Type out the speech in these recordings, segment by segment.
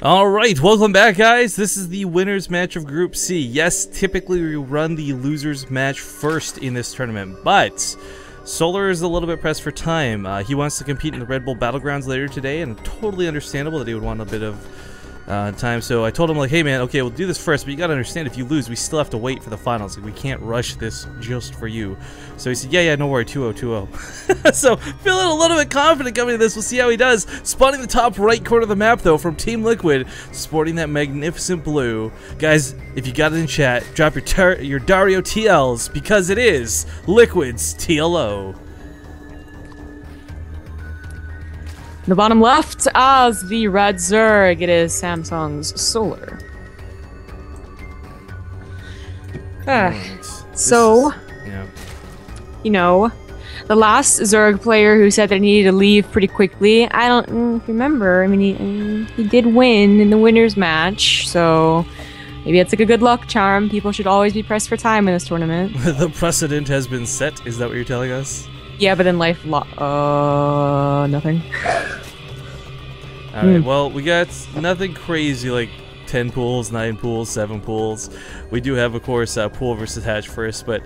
Alright, welcome back, guys. This is the winner's match of Group C. Yes, typically we run the loser's match first in this tournament, but Solar is a little bit pressed for time. He wants to compete in the Red Bull Battlegrounds later today, and totally understandable that he would want a bit of time. So I told him, like, hey man, okay, we'll do this first, but you gotta understand, if you lose, we still have to wait for the finals. Like, we can't rush this just for you. So he said, yeah, no worry, 2-0, 2-0. So feeling a little bit confident coming to this. We'll see how he does. Spotting the top right corner of the map, though, from Team Liquid, sporting that magnificent blue. Guys, if you got it in chat, drop your Dario TLs, because it is Liquid's TLO. In the bottom left, as the red Zerg, it is Samsung's Solar. So, you know, the last Zerg player who said that he needed to leave pretty quickly, I don't remember. I mean, he did win in the winner's match, so maybe it's like a good luck charm. People should always be pressed for time in this tournament. The precedent has been set, is that what you're telling us? Yeah, but then life, nothing. Alright, well, we got nothing crazy like 10 pools, 9 pools, 7 pools. We do have, of course, pool versus hatch first, but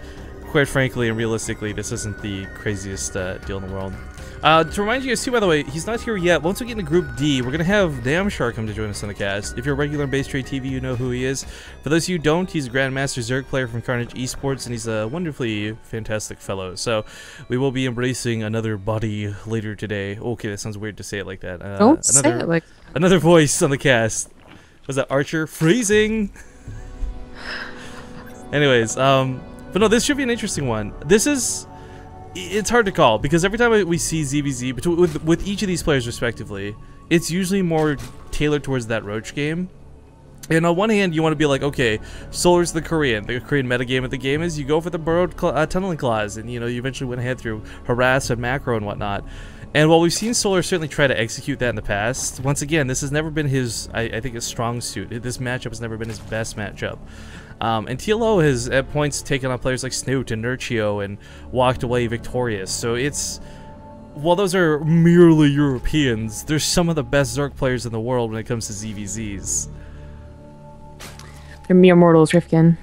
quite frankly and realistically, this isn't the craziest deal in the world. To remind you guys too, by the way, he's not here yet. Once we get into Group D, we're going to have Damshar come to join us on the cast. If you're a regular on BaseTradeTV, you know who he is. For those of you who don't, he's a Grandmaster Zerg player from Carnage Esports, and he's a wonderfully fantastic fellow. So we will be embracing another body later today. Okay, that sounds weird to say it like that. Don't say it like... Another voice on the cast. Was that Archer? Freezing! Anyways, but no, this should be an interesting one. This is... It's hard to call, because every time we see ZVZ, with each of these players respectively, it's usually more tailored towards that Roach game. And on one hand, you want to be like, okay, Solar's the Korean metagame of the game is you go for the burrowed tunneling claws, and you know, you eventually went ahead through harass and macro and whatnot. And while we've seen Solar certainly try to execute that in the past, once again, this has never been his, I think, his strong suit. This matchup has never been his best matchup. And TLO has, at points, taken on players like Snoot and Nurchio and walked away victorious. So it's, while those are merely Europeans, they're some of the best Zerg players in the world when it comes to ZVZs. They're mere mortals, Rifkin.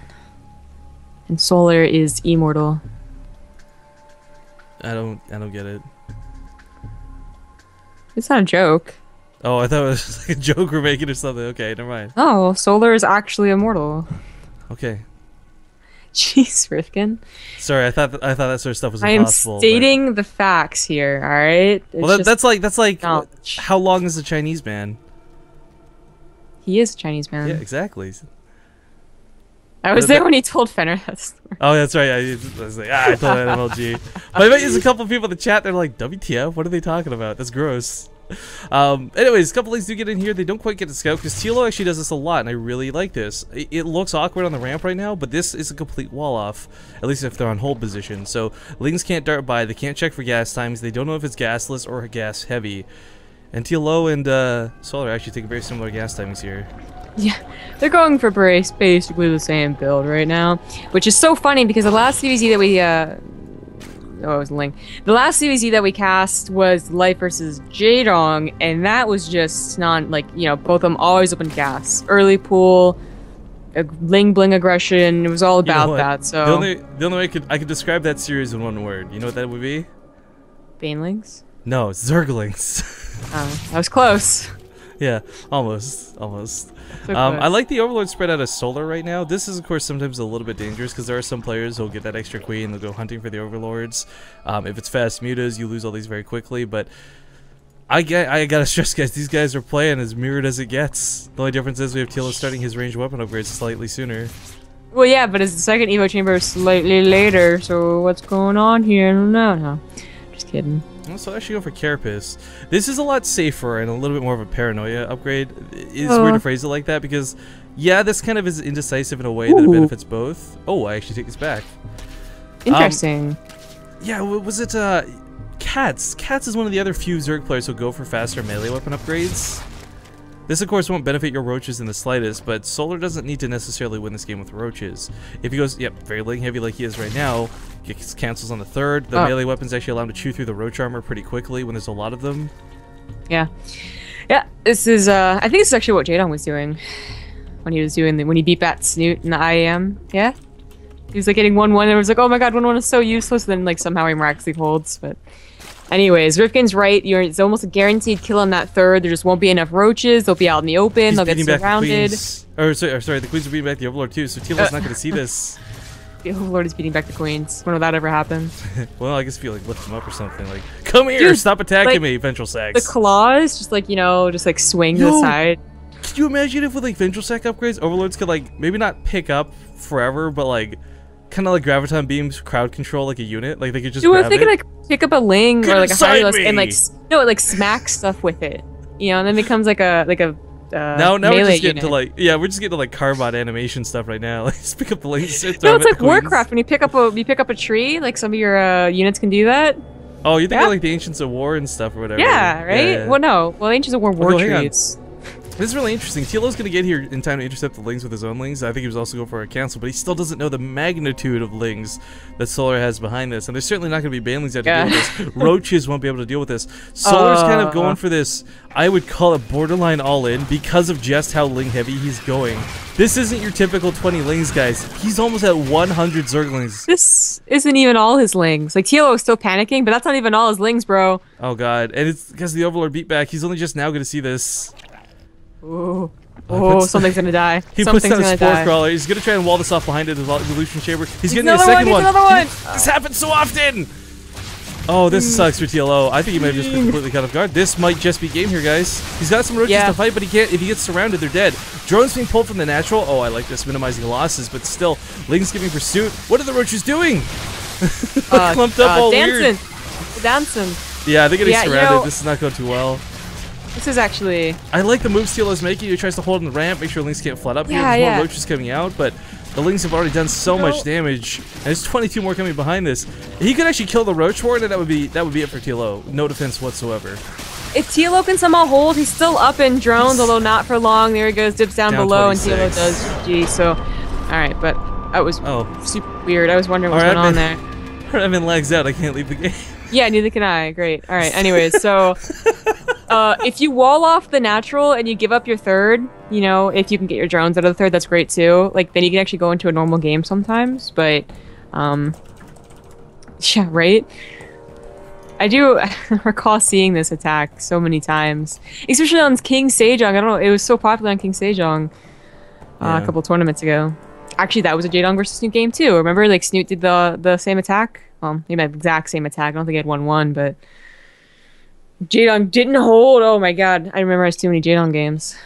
And Solar is immortal. I don't get it. It's not a joke. Oh, I thought it was like a joke we're making or something. Okay, never mind. Oh, Solar is actually immortal. Okay. Jeez, Rifkin. Sorry, I thought that sort of stuff was impossible. I am stating the facts here. All right. Well, that's like how long is a Chinese man? He is a Chinese man. Yeah, exactly. I was there when he told Fenner that story. Oh, that's right. I was like, I told that MLG. But I bet there's a couple of people in the chat. They're like, WTF? What are they talking about? That's gross. Anyways, a couple things do get in here. They don't quite get to scout because TLO actually does this a lot, and I really like this. It looks awkward on the ramp right now, but this is a complete wall off, at least if they're on hold position. So Lings can't dart by. They can't check for gas times. They don't know if it's gasless or gas heavy. And TLO and Solar actually take very similar gas timings here. Yeah, they're going for basically the same build right now, which is so funny because the last CVZ that we oh, it was Ling. The last CVZ that we cast was Life versus Jadong, and that was just both of them always open gas. Early pool, Ling Bling aggression, it was all about that, so... The only way I could describe that series in one word, you know what that would be? Banelings? No, Zerglings. Oh, that was close. Yeah, almost. So I like the Overlord spread out of Solar right now. This is, of course, sometimes a little bit dangerous because there are some players who'll get that extra queen, they'll go hunting for the Overlords. If it's fast mutas, you lose all these very quickly, but I gotta stress, guys, these guys are playing as mirrored as it gets. The only difference is we have TLO starting his ranged weapon upgrades slightly sooner. Well, yeah, but it's the second Evo chamber slightly later, so what's going on here? I don't know. No, just kidding. So I actually go for Carapace. This is a lot safer and a little bit more of a paranoia upgrade. It's weird to phrase it like that because, yeah, this kind of is indecisive in a way that it benefits both. Oh, I actually take this back. Interesting. Yeah, was it Cats? Cats is one of the other few Zerg players who go for faster melee weapon upgrades. This, of course, won't benefit your Roaches in the slightest, but Solar doesn't need to necessarily win this game with Roaches. If he goes, very Ling heavy like he is right now, gets cancels on the third. The melee weapons actually allow him to chew through the Roach armor pretty quickly when there's a lot of them. Yeah. Yeah, this is I think this is actually what Jadong was doing when he was doing when he beat Bat Snoot in the IAM. Yeah. He was like getting 1-1 and it was like, oh my god, 1-1 is so useless. Then like somehow he miraculously holds. But anyways, Rifkin's right. It's almost a guaranteed kill on that third. There just won't be enough roaches. They'll be out in the open. They'll get surrounded. Sorry, the Queens are beating back the Overlord too. So TLO's not going to see this. The Overlord is beating back the Queens. When will that ever happen? Well, I guess if you like lift him up or something, like, come here, dude, stop attacking me, Ventral Sacks. The claws just like, you know, just like swing to the side. Could you imagine if with like Ventral Sack upgrades, Overlords could like maybe not pick up forever, but like kind of like Graviton Beams crowd control like a unit? Like they could just grab if they could like pick up a Ling or like a Hylos and like like smack stuff with it. You know, and then it becomes like a now we're just getting to like we're just getting to like Carbot animation stuff right now. Like just pick up the Lings. No, it's like Warcraft when you pick up a tree. Like some of your units can do that. Oh, you think of like the Ancients of War and stuff or whatever? Yeah, right. Yeah. Well, no. Well, Ancients of War trees. This is really interesting. TLO's going to get here in time to intercept the Lings with his own Lings. I think he was also going for a cancel, but he still doesn't know the magnitude of Lings that Solar has behind this. And there's certainly not going to be Banelings that have to deal with this. Roaches won't be able to deal with this. Solar's kind of going for this, I would call it borderline all-in because of just how Ling heavy he's going. This isn't your typical 20 Lings, guys. He's almost at 100 Zerglings. This isn't even all his Lings. Like, TLO is still panicking, but that's not even all his Lings, bro. Oh, God. And it's because of the Overlord beatback. He's only just now going to see this. Ooh. Oh, something's gonna die. He puts down a Spore Crawler. He's gonna try and wall this off behind it, the Evolution Chamber. He's getting a second one. This happens so often! Oh, this sucks for TLO. I think he might have just been completely caught off guard. This might just be game here, guys. He's got some roaches to fight, but he can't. If he gets surrounded, they're dead. Drone's being pulled from the natural. Oh, I like this, minimizing losses, but still, Ling's giving pursuit. What are the roaches doing? Clumped up all weird. Dancing. Yeah, they're getting surrounded. This is not going too well. This is actually... I like the moves TLO's making. He tries to hold on the ramp, make sure Lings can't flood up. There's more roaches coming out, but the Lings have already done so much damage. And there's 22 more coming behind this. He could actually kill the Roach Ward, and that would be it for TLO. No defense whatsoever. If TLO can somehow hold, he's still up in drones, although not for long. There he goes, dips down below, 26. And TLO does GG. So, alright, but that was super weird. I was wondering what's going on there. I'm in lags out. I can't leave the game. Yeah, neither can I. Great. Alright, anyways, so... if you wall off the natural and you give up your third, you know, if you can get your drones out of the third, that's great too. Like, then you can actually go into a normal game sometimes, but, yeah, right? I do recall seeing this attack so many times, especially on King Sejong. I don't know, it was so popular on King Sejong a couple tournaments ago. Actually, that was a Jadong versus Snoot game too. Remember, like, Snoot did the same attack? Well, maybe the exact same attack. I don't think he had 1-1, but... Jadong didn't hold. Oh my god. I remember too many Jadong games.